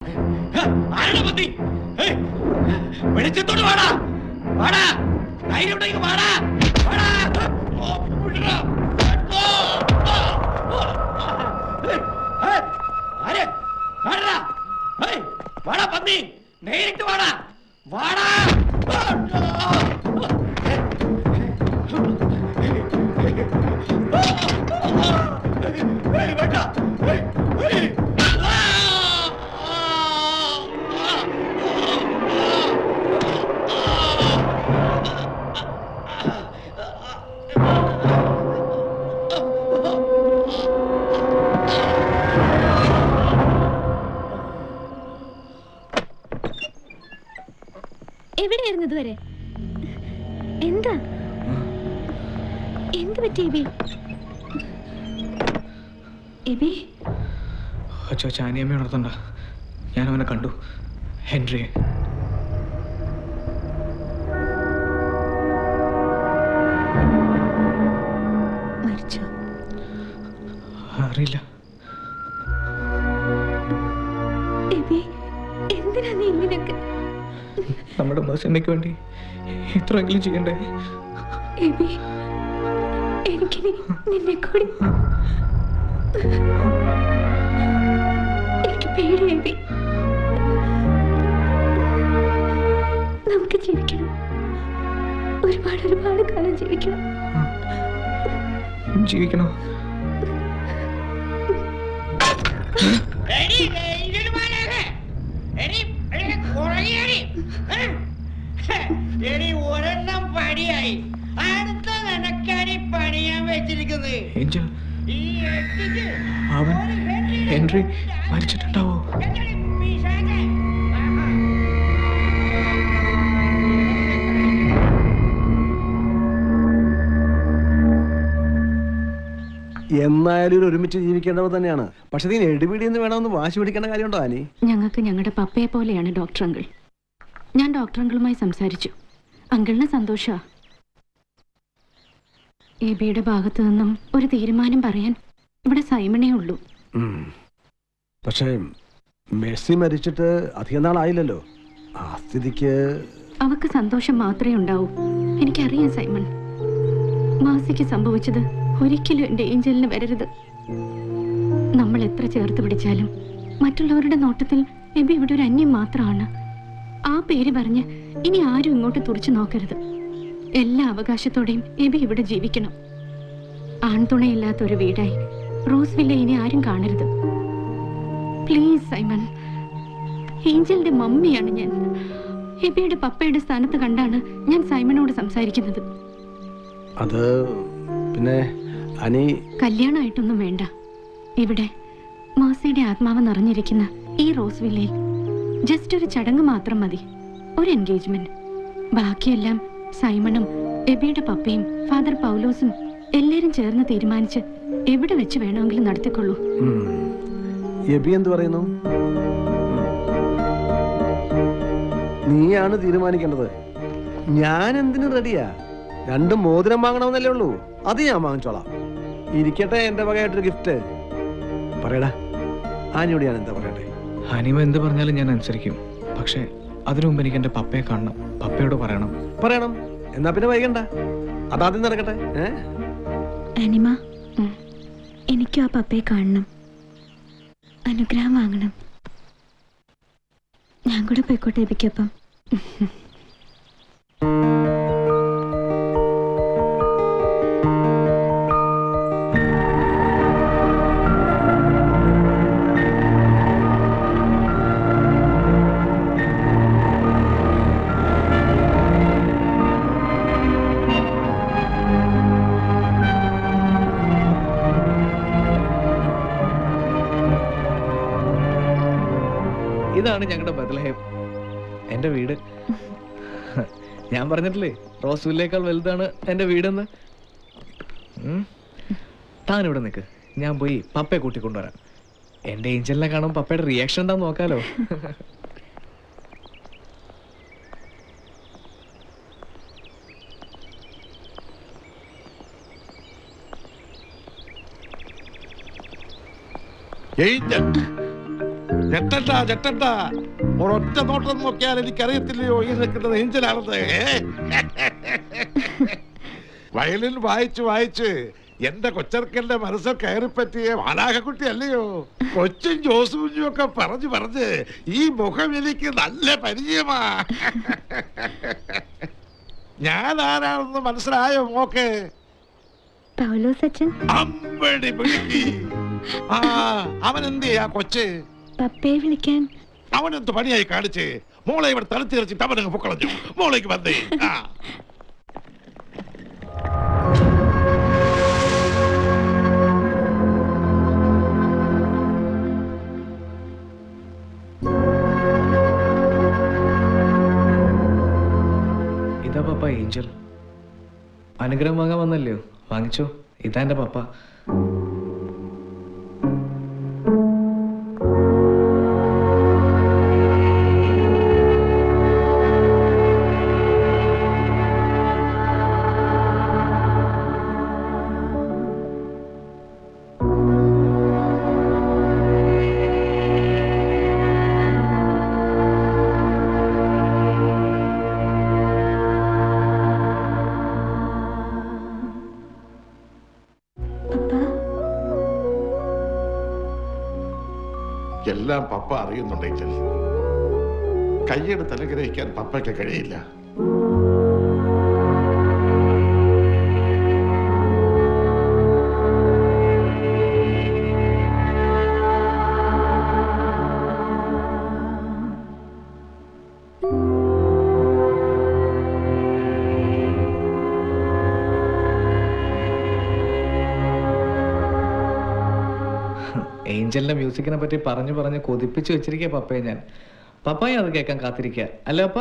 ആരുടെ ബുദ്ധി? വെളിച്ചത്തോട് വാടാ, വാടാ, ധൈര്യം ഉണ്ടെങ്കിൽ വാടാ, വാടാ. വാടാ പന്നി, നേരിട്ട് വാടാ, വാടാ. എവിടെയായിരുന്നു ഇതുവരെ? എന്താ എന്ത് പറ്റി എബി? എബി അനിയമ്മ ഉണർത്തണ്ട, ഞാൻ അവനെ കണ്ടു. ഹെൻറിയെ മരിച്ചോ? അറിയില്ല. എബി എന്തിനാ നീ ഇങ്ങനെയൊക്കെ? നമ്മുടെ മസന്നയ്ക്ക് വേണ്ടി ഇത്രയെങ്കിലും ചെയ്യണ്ടേ? എബി എനിക്കിനി നിന്നെ കൂടി എനിക്ക് പേടി. എബി നമുക്ക് ജീവിക്കണം, ഒരുപാട് ഒരുപാട് കാലം ജീവിക്കണം. ജീവിക്കണോ? ഒരെണ്ണം പണിയായി, അടുത്ത നിനക്കാണ് പണിയാൻ വെച്ചിരിക്കുന്നത്. അവൻ ഹെൻറി മരിച്ചിട്ടുണ്ടാവോ? എന്നായാലും ഒരുമിച്ച് ജീവിക്കേണ്ടവർ തന്നെയാണ്. പക്ഷെ നീ എടുപിടിയെന്ന് വേണമെന്ന് വാശി പിടിക്കേണ്ട കാര്യമുണ്ടോ ആനി? ഞങ്ങൾക്ക് ഞങ്ങളുടെ പപ്പയെ പോലെയാണ് ഡോക്ടർ അങ്കിൾ. ഞാൻ ഡോക്ടർ അങ്കിളുമായി സംസാരിച്ചു. അങ്കിളിന് സന്തോഷമാണ്. എബിയുടെ ഭാഗത്തു നിന്നും ഒരു തീരുമാനം പറയാൻ ഇവിടെ സൈമണേ ഉള്ളൂ. പക്ഷേ മെസ്സി മരിച്ചിട്ട് അധികം നാളായില്ലല്ലോ. ആ സ്ഥിതിക്ക് അവക്ക് സന്തോഷം മാത്രമേ ഉണ്ടാവൂ. എനിക്കറിയാം സൈമൺ, മാസിക്ക് സംഭവിച്ചത് ഒരിക്കലും എൻ്റെ ഏഞ്ചലിന് വരരുത്. നമ്മൾ എത്ര ചേർത്ത് പിടിച്ചാലും മറ്റുള്ളവരുടെ നോട്ടത്തിൽ എബി ഇവിടെ ഒരു അന്യം മാത്രമാണ്. ആ പേര് പറഞ്ഞ് ഇനി ആരും ഇങ്ങോട്ട് തുറച്ചു നോക്കരുത്. എല്ലാ അവകാശത്തോടെയും എബി ഇവിടെ ജീവിക്കണം. ആൺതുണയില്ലാത്ത ഒരു വീടായി റോസ്വില്ലെ ഇനി ആരും കാണരുത്. പ്ലീസ് സൈമൺ, ഏഞ്ചലിന്റെ മമ്മിയാണ് ഞാൻ. എബിയുടെ പപ്പയുടെ സ്ഥാനത്ത് കണ്ടാണ് ഞാൻ സൈമണോട് സംസാരിക്കുന്നത്. അത് പിന്നെ അനി കല്യാണമായിട്ടൊന്നും വേണ്ട. ഇവിടെ മാസിയുടെ ആത്മാവ് നിറഞ്ഞിരിക്കുന്ന ഈ റോസ്വില്ലയിൽ ജസ്റ്റ് ഒരു ചടങ്ങ് മാത്രം മതി, ഒരു എൻഗേജ്മെന്റ്. ബാക്കിയെല്ലാം സൈമണും എബിയുടെ പപ്പയും ഫാദർ പൗലോസും എല്ലാരും ചേർന്ന് തീരുമാനിച്ച് എവിടെ വെച്ച് വേണമെങ്കിലും നടത്തിക്കൊള്ളൂ. എബി എന്ത് പറയുന്നു? നീയാണ് തീരുമാനിക്കേണ്ടത്. ഞാൻ എന്തിനു റെഡിയാ? 2 മോതിരം വാങ്ങണമെന്നല്ലേ ഉള്ളൂ, അത് ഞാൻ വാങ്ങിച്ചോളാം. ഇരിക്കട്ടെ എന്റെ വകയായിട്ടൊരു ഗിഫ്റ്റ്. പറയടാ, ആനിയോട് ഞാൻ എന്താ പറയട്ടെ? ഹനിമ എന്ത് പറഞ്ഞാലും ഞാൻ അനുസരിക്കും. പക്ഷെ അതിനു മുമ്പ് എനിക്ക് എന്റെ പപ്പയെ കാണണം, പപ്പയോട് പറയണം. എന്നാ പിന്നെ വൈകണ്ട, അതാദ്യം നടക്കട്ടെ. അനിമ, എനിക്കും ആ പപ്പയെ കാണണം, അനുഗ്രഹം വാങ്ങണം. ഞാൻ കൂടെ പോയിക്കോട്ടെ എബിക്കൊപ്പം? ഇതാണ് ഞങ്ങളുടെ ബദലഹേം, എന്റെ വീട്. ഞാൻ പറഞ്ഞിട്ടില്ലേ റോസ്വില്ലേക്കാൾ വലുതാണ് എന്റെ വീടെന്ന്. താൻ ഇവിടെ നിൽക്ക്, ഞാൻ പോയി പപ്പയെ കൂട്ടിക്കൊണ്ടുവരാം. എന്റെ ഏഞ്ചലിനെ കാണുമ്പോൾ പപ്പയുടെ റിയാക്ഷൻ എന്താന്ന് നോക്കാലോ. ഞെട്ടണ്ട ഒരൊറ്റ നോട്ടം നോക്കിയാൽ എനിക്കറിയത്തില്ലയോ ഈ നിൽക്കുന്നത് ഏഞ്ചലാണെന്ന്. വയലിൻ വായിച്ച് എന്റെ കൊച്ചർക്കന്റെ മനസ്സിൽ കയറിപ്പറ്റിയ മാലാഹക്കുട്ടി അല്ലയോ. കൊച്ചും ജോസുകുഞ്ഞും ഒക്കെ പറഞ്ഞ് ഈ മുഖം എനിക്ക് നല്ല പരിചയമാ. ഞാൻ ആരാണെന്ന് മനസ്സിലായോ മോക്ക്? അമ്പടി വിളിക്കി. അവൻ എന്ത് ചെയ്യാ കൊച്ച്? പപ്പയെ വിളിക്കാൻ. അവനെന്ത് പണിയായി കാണിച്ച്? മോളെ ഇവിടെ തലത്തിറച്ചിട്ട് അവനങ്ങ് പൊക്കളഞ്ഞു. മോളേക്ക് വന്നേ. ഇതാ പപ്പ ഏഞ്ചൽ. അനുഗ്രഹം വാങ്ങാൻ വന്നല്ലയോ? വാങ്ങിച്ചോ. ഇതാ എൻ്റെ പപ്പ. എല്ലാം പപ്പ അറിയുന്നുണ്ടെങ്കിൽ കൈയെടുത്ത് അനുഗ്രഹിക്കാൻ പപ്പയ്ക്ക് കഴിയില്ല. ഏഞ്ചലിന്റെ മ്യൂസിക്കിനെ പറ്റി പറഞ്ഞ് കൊതിപ്പിച്ച് വെച്ചിരിക്കുക പപ്പയെ ഞാൻ. പപ്പായ അത് കേൾക്കാൻ കാത്തിരിക്കുക അല്ലേ പപ്പ?